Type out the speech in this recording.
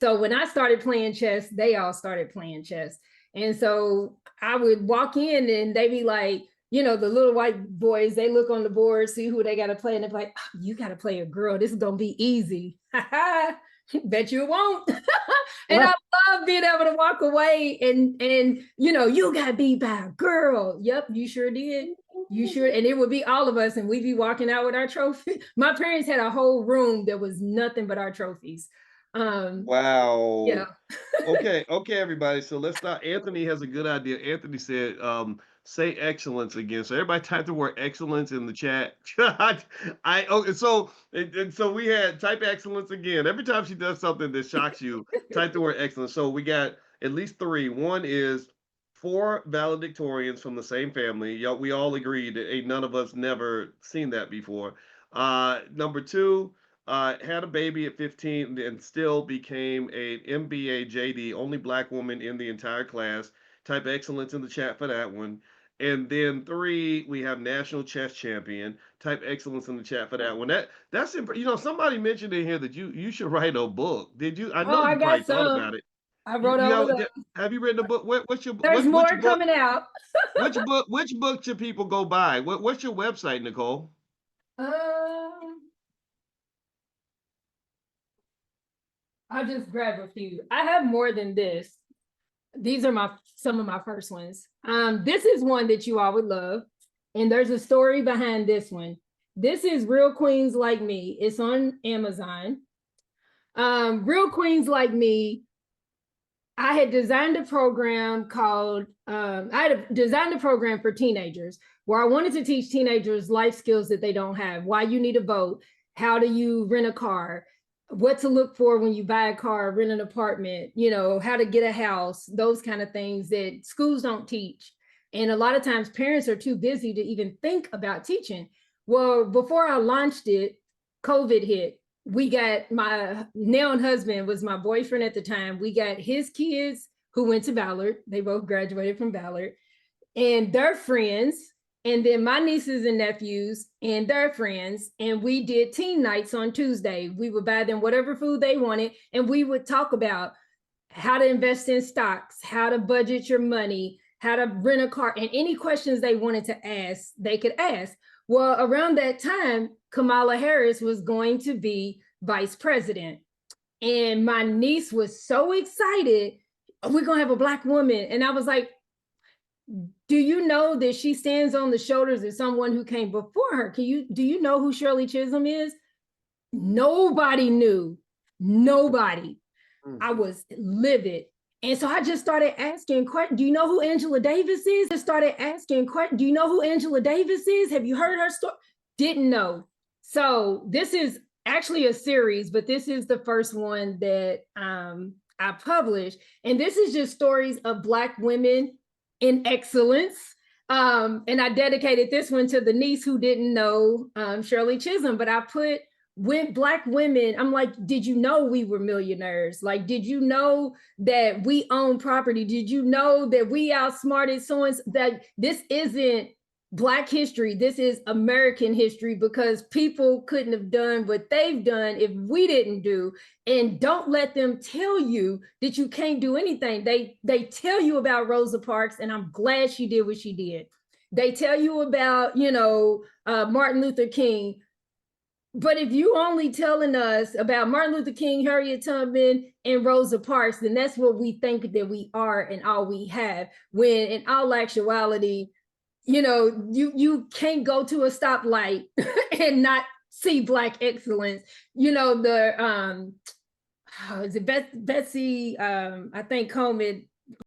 So when I started playing chess, they all started playing chess. And so I would walk in and they'd be like, you know, the little white boys, they look on the board, see who they got to play. And they're like, oh, you got to play a girl. This is going to be easy. Bet you it won't. And I love being able to walk away and you know, you got beat by a girl. Yep, you sure did. You sure. And it would be all of us and we'd be walking out with our trophy. My parents had a whole room that was nothing but our trophies. Wow. Yeah. Okay, okay, everybody. So let's start. Anthony has a good idea. Anthony said, say excellence again. So everybody type the word excellence in the chat. Okay, so and so we had type excellence again. Every time she does something that shocks you, type the word excellence. So we got at least three. One is four valedictorians from the same family. Y'all, we all agreed that ain't none of us never seen that before. Number two, had a baby at 15 and still became a MBA JD, only black woman in the entire class. Type excellence in the chat for that one. And then three, we have national chess champion. Type excellence in the chat for that one. That's you know, somebody mentioned in here that you should write a book. Did you? I Oh, know I you probably got thought some. about it. I You wrote all of those. have you written a book? What's your There's which more book? coming out. Which book should people go buy? What's your website, Nicole? Um, I'll just grab a few. I have more than this. These are some of my first ones. This is one that you all would love. And there's a story behind this one. This is Real Queens Like Me. It's on Amazon. Real Queens Like Me, I had designed a program called, I had designed a program for teenagers where I wanted to teach teenagers life skills that they don't have, why you need to vote, how do you rent a car, what to look for when you buy a car, rent an apartment, you know, how to get a house, those kind of things that schools don't teach. And a lot of times parents are too busy to even think about teaching. Well, before I launched it, COVID hit. We got my now husband was my boyfriend at the time. We got his kids who went to Ballard. They both graduated from Ballard and their friends. And then my nieces and nephews and their friends. And we did teen nights on Tuesday. We would buy them whatever food they wanted. And we would talk about how to invest in stocks, how to budget your money, how to rent a car, and any questions they wanted to ask, they could ask. Well, around that time, Kamala Harris was going to be vice president. And my niece was so excited, we're going to have a Black woman. And I was like, do you know that she stands on the shoulders of someone who came before her? Do you know who Shirley Chisholm is? Nobody knew. Nobody. I was livid. And so I just started asking questions. Do you know who Angela Davis is? I started asking questions. Do you know who Angela Davis is? Have you heard her story? Didn't know. So this is actually a series, but this is the first one that I published. And this is just stories of Black women in excellence. And I dedicated this one to the niece who didn't know Shirley Chisholm, but I put when Black women, I'm like, did you know we were millionaires? Like, did you know that we own property? Did you know that we outsmarted so and that this isn't Black history? This is American history because people couldn't have done what they've done if we didn't do. And don't let them tell you that you can't do anything. They tell you about Rosa Parks, and I'm glad she did what she did. They tell you about, you know, Martin Luther King. But if you only telling us about Martin Luther King, Harriet Tubman, and Rosa Parks, then that's what we think that we are and all we have. When in all actuality, you know, you can't go to a stoplight and not see Black excellence. You know, the is it Betsy I think Coleman